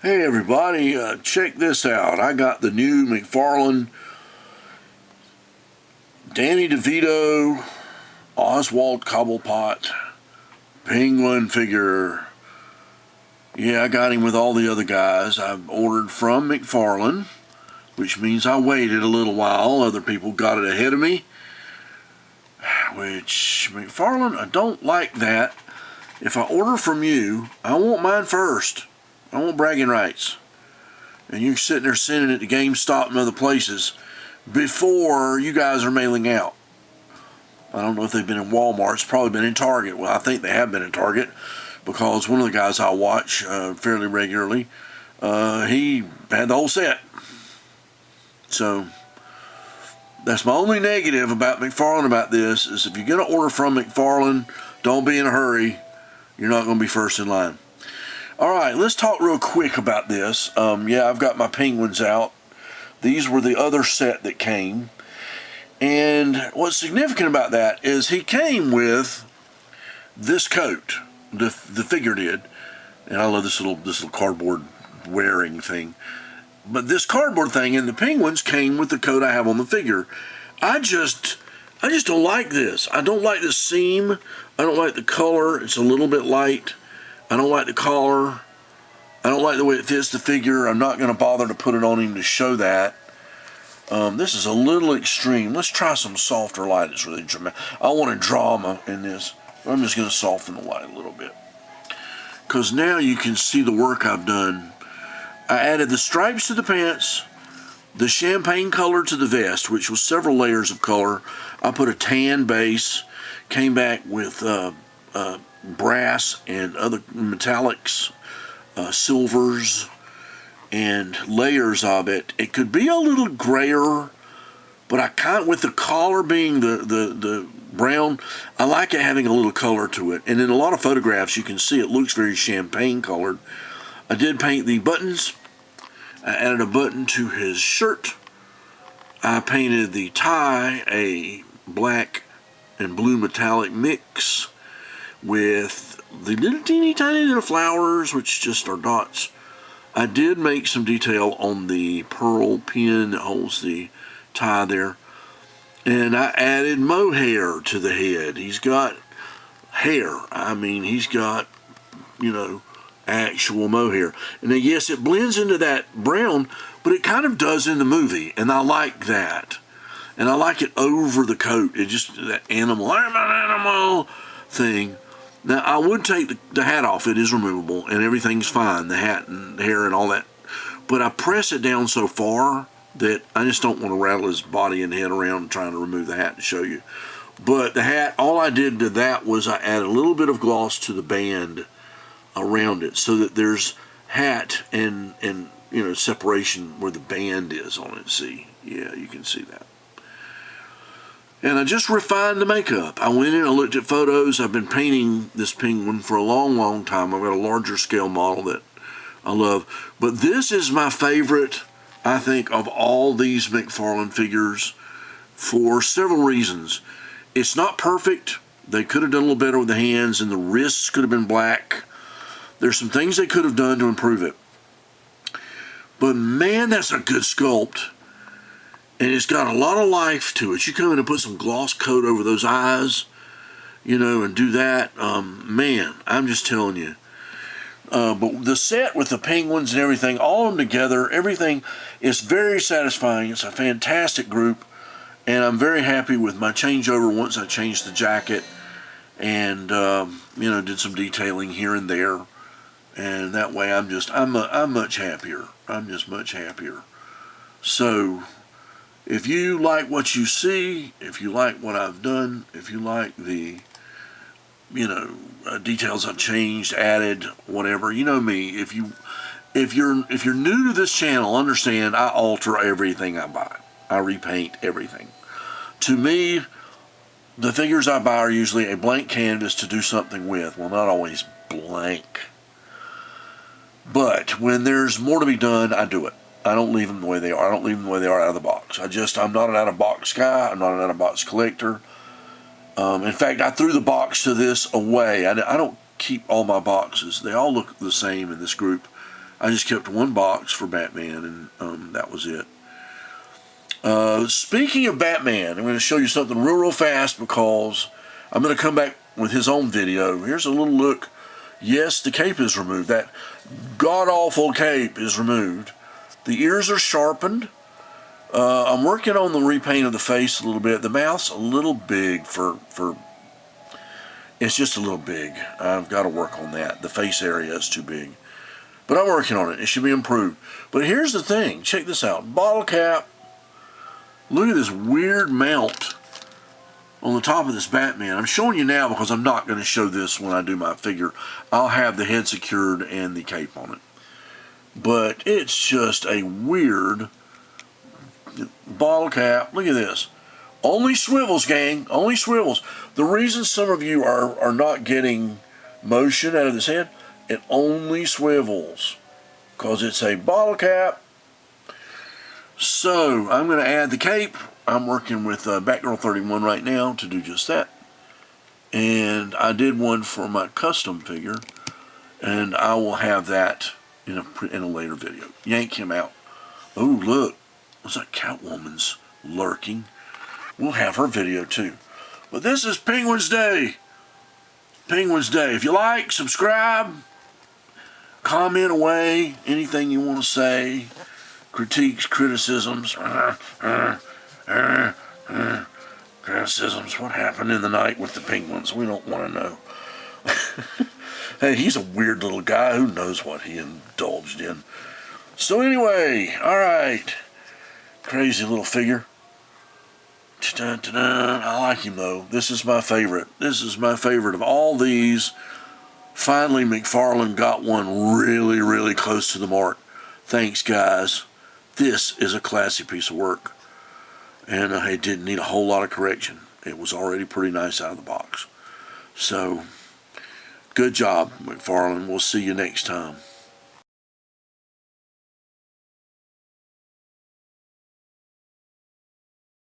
Hey everybody, check this out. I got the new McFarlane Danny Devito Oswald Cobblepot Penguin figure. Yeah, I got him with all the other guys. I've ordered from McFarlane, which means I waited a little while. Other people got it ahead of me. Which, McFarlane, I don't like that. If I order from you, I want mine first. I want bragging rights. And you're sitting there sending it to GameStop and other places before you guys are mailing out. I don't know if they've been in Walmart. It's probably been in Target. Well, I think they have been in Target because one of the guys I watch fairly regularly, he had the whole set. So that's my only negative about McFarlane about this is if you're going to order from McFarlane, don't be in a hurry. You're not going to be first in line. All right, let's talk real quick about this. Yeah, I've got my penguins out. These were the other set that came. And what's significant about that is he came with this coat. The figure did. And I love this little cardboard wearing thing. But this cardboard thing and the penguins came with the coat I have on the figure. I just don't like this. I don't like the seam. I don't like the color. It's a little bit light. I don't like the collar. I don't like the way it fits the figure. I'm not going to bother to put it on him to show that. This is a little extreme. Let's try some softer light. It's really dramatic. I want a drama in this. I'm just going to soften the light a little bit. Because now you can see the work I've done. I added the stripes to the pants, the champagne color to the vest, which was several layers of color. I put a tan base, came back with brass and other metallics, silvers, and layers of it. It could be a little grayer, but with the collar being the brown, I like it having a little color to it. And in a lot of photographs, you can see it looks very champagne colored. I did paint the buttons. I added a button to his shirt. I painted the tie a black and blue metallic mix with the little teeny tiny little flowers, which just are dots. I did make some detail on the pearl pin that holds the tie there. And I added mohair to the head. He's got hair. I mean, he's got, actual mohair. And then, yes, it blends into that brown, but it kind of does in the movie. And I like that. And I like it over the coat. It just, that animal, I'm an animal thing. Now, I would take the hat off. It is removable, and everything's fine, the hat and the hair and all that. But I press it down so far that I just don't want to rattle his body and head around trying to remove the hat to show you. But the hat, all I did to that was I added a little bit of gloss to the band around it so that there's hat and separation where the band is on it. See? Yeah, you can see that. And I just refined the makeup. I went in, I looked at photos. I've been painting this penguin for a long, long time. I've got a larger scale model that I love. But this is my favorite, I think, of all these McFarlane figures for several reasons. It's not perfect. They could have done a little better with the hands, and the wrists could have been black. There's some things they could have done to improve it. But man, that's a good sculpt. And it's got a lot of life to it. You come in and put some gloss coat over those eyes, and do that. Man, I'm just telling you. But the set with the penguins and everything, all of them together, everything is very satisfying. It's a fantastic group. And I'm very happy with my changeover once I changed the jacket and, did some detailing here and there. And that way I'm much happier. I'm just much happier. So, if you like what you see, if you like what I've done, if you like the, details I've changed, added, whatever, you know me. If you're new to this channel, understand I alter everything I buy. I repaint everything. To me, the figures I buy are usually a blank canvas to do something with. Well, not always blank. But when there's more to be done, I do it. I don't leave them the way they are. I don't leave them the way they are out of the box. I'm not an out-of-box guy. I'm not an out-of-box collector. In fact, I threw the box to this away. I don't keep all my boxes. They all look the same in this group. I just kept one box for Batman, and that was it. Speaking of Batman, I'm going to show you something real fast because I'm going to come back with his own video. Here's a little look. Yes, the cape is removed. That god-awful cape is removed. The ears are sharpened. I'm working on the repaint of the face a little bit. The mouth's a little big for it's just a little big. I've got to work on that. The face area is too big. But I'm working on it. It should be improved. But here's the thing. Check this out. Bottle cap. Look at this weird mount on the top of this Batman. I'm showing you now because I'm not going to show this when I do my figure. I'll have the head secured and the cape on it. But it's just a weird bottle cap. Look at this. Only swivels, gang. Only swivels. The reason some of you are not getting motion out of this head, it only swivels. Because it's a bottle cap. So, I'm going to add the cape. I'm working with Batgirl 31 right now to do just that. And I did one for my custom figure. And I will have that in a later video. Yank him out. Oh, look. Looks like Catwoman's lurking. We'll have her video too. But this is Penguin's Day. Penguin's Day. If you like, subscribe. Comment away. Anything you want to say. Critiques, criticisms. Criticisms. What happened in the night with the penguins? We don't want to know. Hey, he's a weird little guy. Who knows what he indulged in. So anyway, alright. Crazy little figure. I like him though. This is my favorite. This is my favorite of all these. Finally, McFarlane got one really, really close to the mark. Thanks, guys. This is a classy piece of work. And it didn't need a whole lot of correction. It was already pretty nice out of the box. So, good job, McFarlane. We'll see you next time.